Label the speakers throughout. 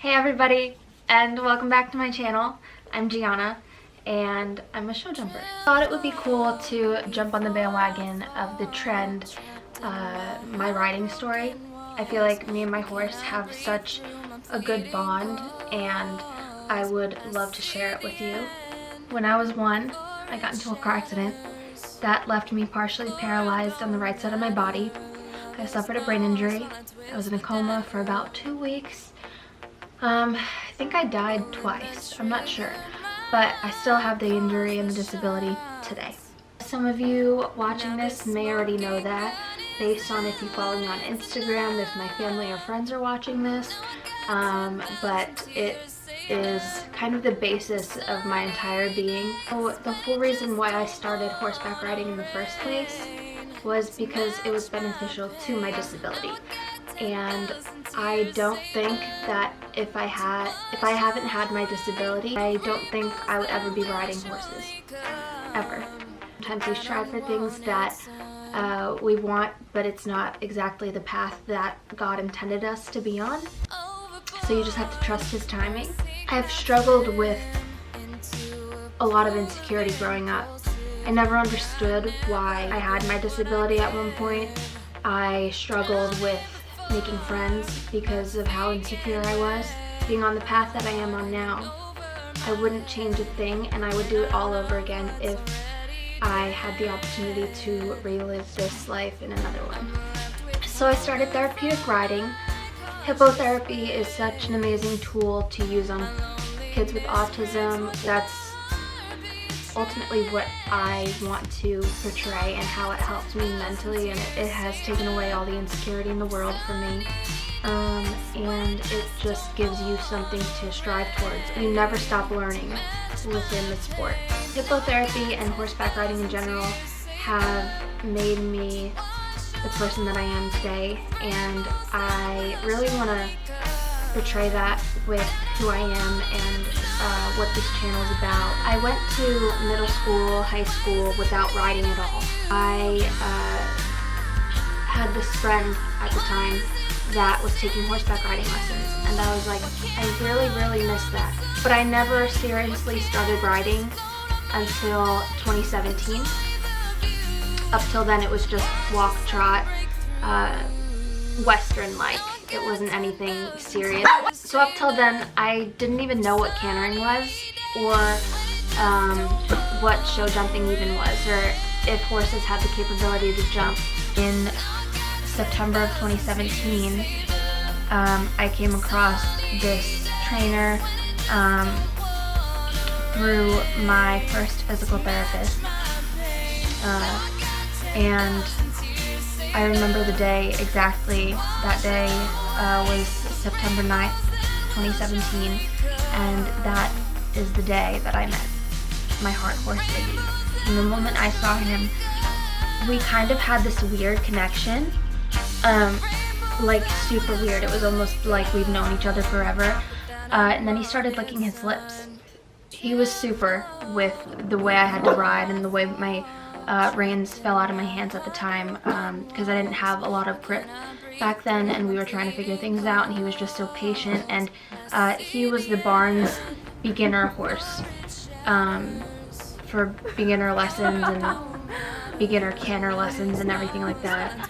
Speaker 1: Hey everybody, and welcome back to my channel. I'm Gianna, and I'm a show jumper. I thought it would be cool to jump on the bandwagon of the trend, my riding story. I feel like me and my horse have such a good bond, and I would love to share it with you. When I was 1, I got into a car accident that left me partially paralyzed on the right side of my body. I suffered a brain injury. I was in a coma for about 2 weeks. I think I died twice, I'm not sure, but I still have the injury and the disability today. Some of you watching this may already know that, based on if you follow me on Instagram, if my family or friends are watching this, but it is kind of the basis of my entire being. So the whole reason why I started horseback riding in the first place was because it was beneficial to my disability. And I don't think that if I haven't had my disability, I don't think I would ever be riding horses, ever. Sometimes we strive for things that we want, but it's not exactly the path that God intended us to be on. So you just have to trust His timing. I've struggled with a lot of insecurity growing up. I never understood why I had my disability at one point. I struggled with making friends because of how insecure I was. Being on the path that I am on now, I wouldn't change a thing, and I would do it all over again if I had the opportunity to relive this life in another one. So I started therapeutic riding. Hippotherapy is such an amazing tool to use on kids with autism. That's ultimately what I want to portray and how it helps me mentally, and it has taken away all the insecurity in the world for me, and it just gives you something to strive towards. You never stop learning within the sport. Hippotherapy and horseback riding in general have made me the person that I am today, and I really want to portray that with who I am and what this channel is about. I went to middle school, high school without riding at all. I had this friend at the time that was taking horseback riding lessons, and I was like, I really miss that. But I never seriously started riding until 2017. Up till then it was just walk, trot, Western-like. It wasn't anything serious. So up till then, I didn't even know what cantering was, or what show jumping even was, or if horses had the capability to jump. In September of 2017, I came across this trainer through my first physical therapist, and I remember the day exactly. That day was September 9th, 2017, and that is the day that I met my heart horse, Ziggy. And the moment I saw him, we kind of had this weird connection, like super weird. It was almost like we've known each other forever, and then he started licking his lips. He was super with the way I had to ride and the way my reins fell out of my hands at the time, because I didn't have a lot of grip back then, and we were trying to figure things out, and he was just so patient, and he was the barn's beginner horse for beginner lessons and beginner canter lessons and everything like that.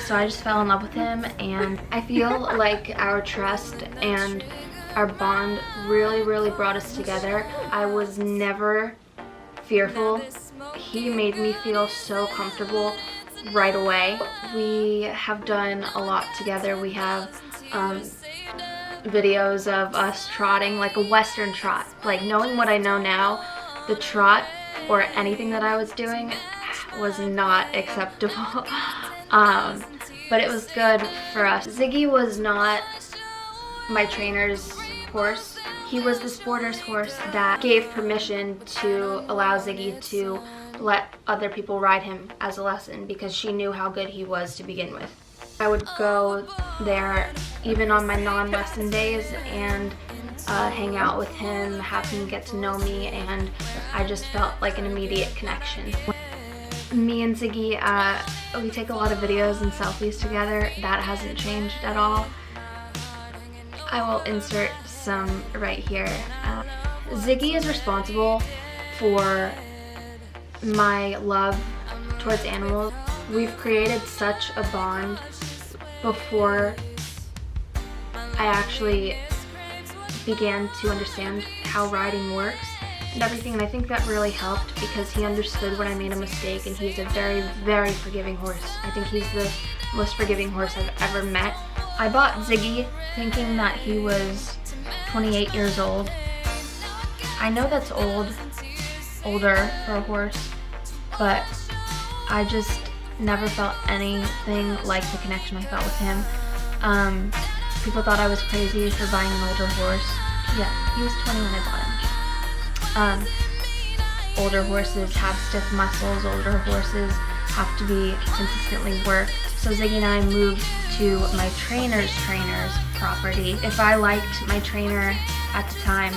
Speaker 1: So I just fell in love with him, and I feel like our trust and our bond really brought us together. I was never fearful. He made me feel so comfortable right away. We have done a lot together. We have videos of us trotting, like a Western trot. Like, knowing what I know now, the trot or anything that I was doing was not acceptable. But it was good for us. Ziggy was not my trainer's horse. He was the sporter's horse that gave permission to allow Ziggy to let other people ride him as a lesson, because she knew how good he was to begin with. I would go there even on my non-lesson days and hang out with him, have him get to know me, and I just felt like an immediate connection. Me and Ziggy, we take a lot of videos and selfies together. That hasn't changed at all. I will insert some right here. Ziggy is responsible for my love towards animals. We've created such a bond before I actually began to understand how riding works and everything, and I think that really helped because he understood when I made a mistake, and he's a very, very forgiving horse. I think he's the most forgiving horse I've ever met. I bought Ziggy thinking that he was 28 years old. I know that's older for a horse, but I just never felt anything like the connection I felt with him. People thought I was crazy for buying an older horse. Yeah, he was 20 when I bought him. Older horses have stiff muscles. Older horses have to be consistently worked. So Ziggy and I moved to my trainer's property. If I liked my trainer at the time,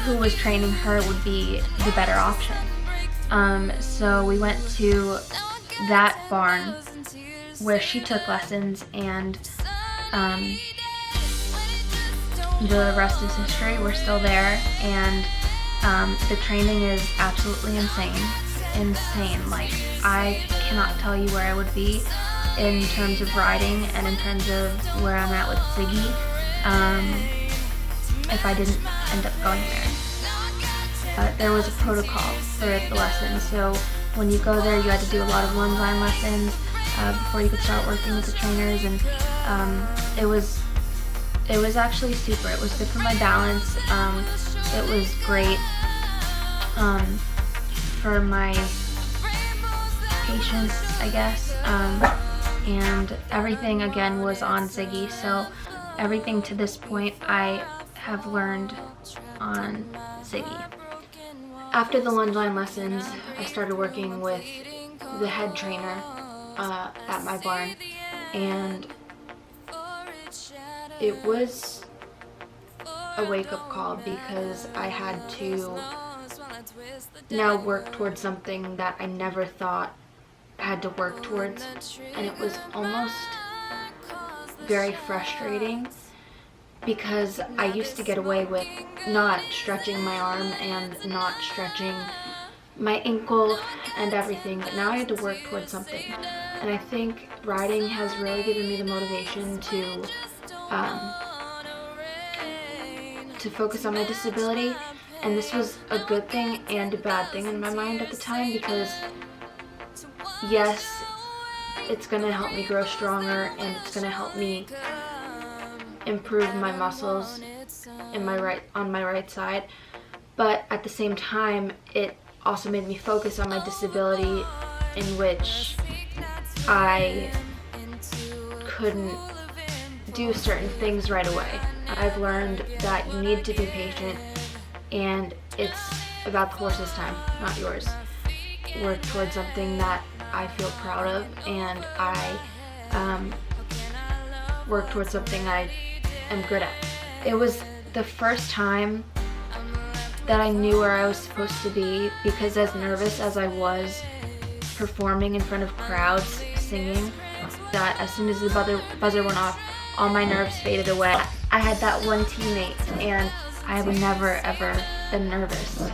Speaker 1: who was training her would be the better option. So we went to that barn where she took lessons, and the rest is history. We're still there, and the training is absolutely insane. Like, I cannot tell you where I would be in terms of riding and in terms of where I'm at with Ziggy if I didn't end up going there. There was a protocol for the lessons, so when you go there you had to do a lot of lunge line lessons before you could start working with the trainers, and it was actually super. It was good for my balance. It was great for my patience, I guess, and everything again was on Ziggy, so everything to this point I have learned on Ziggy. After the lunge line lessons, I started working with the head trainer at my barn, and it was a wake-up call because I had to now work towards something that I never thought I had to work towards, and it was almost very frustrating because I used to get away with not stretching my arm and not stretching my ankle and everything, but now I had to work towards something, and I think riding has really given me the motivation to focus on my disability. And this was a good thing and a bad thing in my mind at the time, because yes, it's going to help me grow stronger and it's going to help me improve my muscles on my right side, but at the same time it also made me focus on my disability, in which I couldn't do certain things right away. I've learned that you need to be patient, and it's about the horse's time, not yours. Work towards something that I feel proud of, and I work towards something I am good at. It was the first time that I knew where I was supposed to be, because as nervous as I was performing in front of crowds singing, that as soon as the buzzer went off, all my nerves faded away. I had that one teammate, and I have never ever been nervous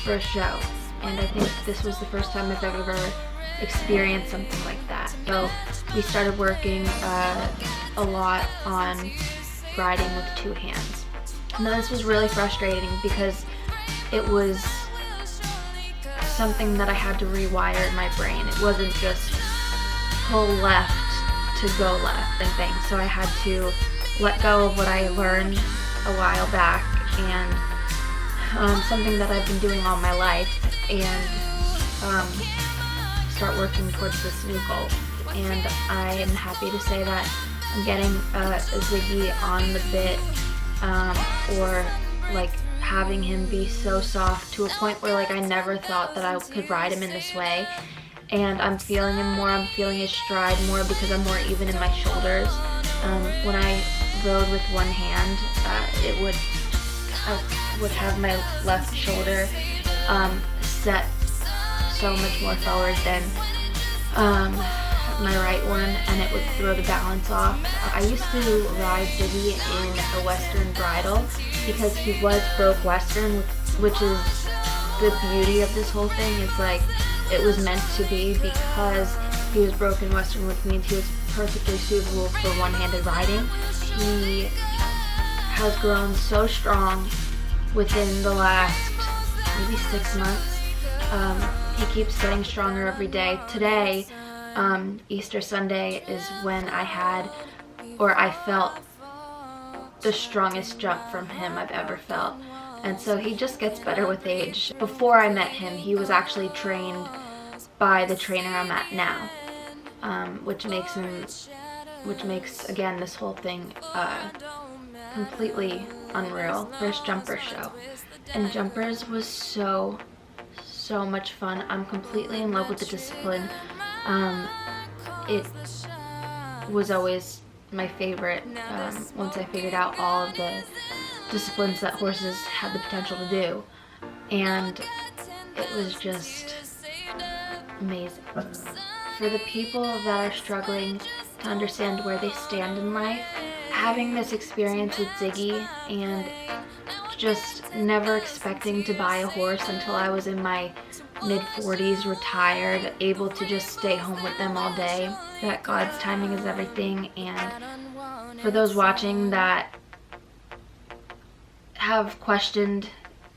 Speaker 1: for a show, and I think this was the first time I've ever experienced something like that. So we started working a lot on riding with two hands. Now this was really frustrating because it was something that I had to rewire in my brain. It wasn't just pull left to go left and things. So I had to let go of what I learned a while back, and something that I've been doing all my life, and start working towards this new goal. And I am happy to say that I'm getting a Ziggy on the bit, or like having him be so soft to a point where like I never thought that I could ride him in this way. And I'm feeling him more, I'm feeling his stride more because I'm more even in my shoulders. When I rode with one hand, I would have my left shoulder set so much more forward than my right one, and it would throw the balance off. I used to ride Ziggy in a Western bridle because he was broke Western, which is the beauty of this whole thing. It's like it was meant to be because he was broken Western, which means he was perfectly suitable for one-handed riding. He has grown so strong within the last maybe 6 months. He keeps getting stronger every day. Today, Easter Sunday, is when I felt the strongest jump from him I've ever felt. And so he just gets better with age. Before I met him, he was actually trained by the trainer I'm at now, which makes again this whole thing completely unreal. First jumper show, and jumpers was so much fun. I'm completely in love with the discipline. It was always my favorite once I figured out all of the disciplines that horses have the potential to do, and it was just amazing. For the people that are struggling to understand where they stand in life, having this experience with Ziggy and just never expecting to buy a horse until I was in my mid-40s, retired, able to just stay home with them all day, that God's timing is everything. And for those watching that have questioned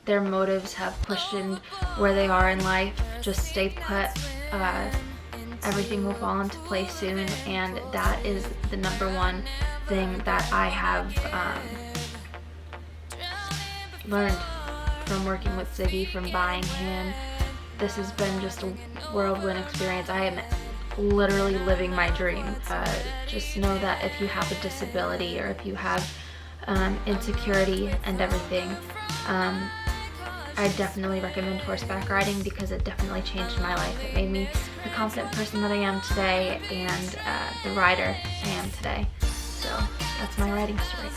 Speaker 1: their motives, have questioned where they are in life, just stay put. Everything will fall into place soon, and that is the number one thing that I have learned from working with Ziggy, from buying him. This has been just a whirlwind experience. I am literally living my dream. Just know that if you have a disability, or if you have insecurity and everything, I definitely recommend horseback riding because it definitely changed my life. It made me the confident person that I am today, and the rider I am today. So that's my riding story.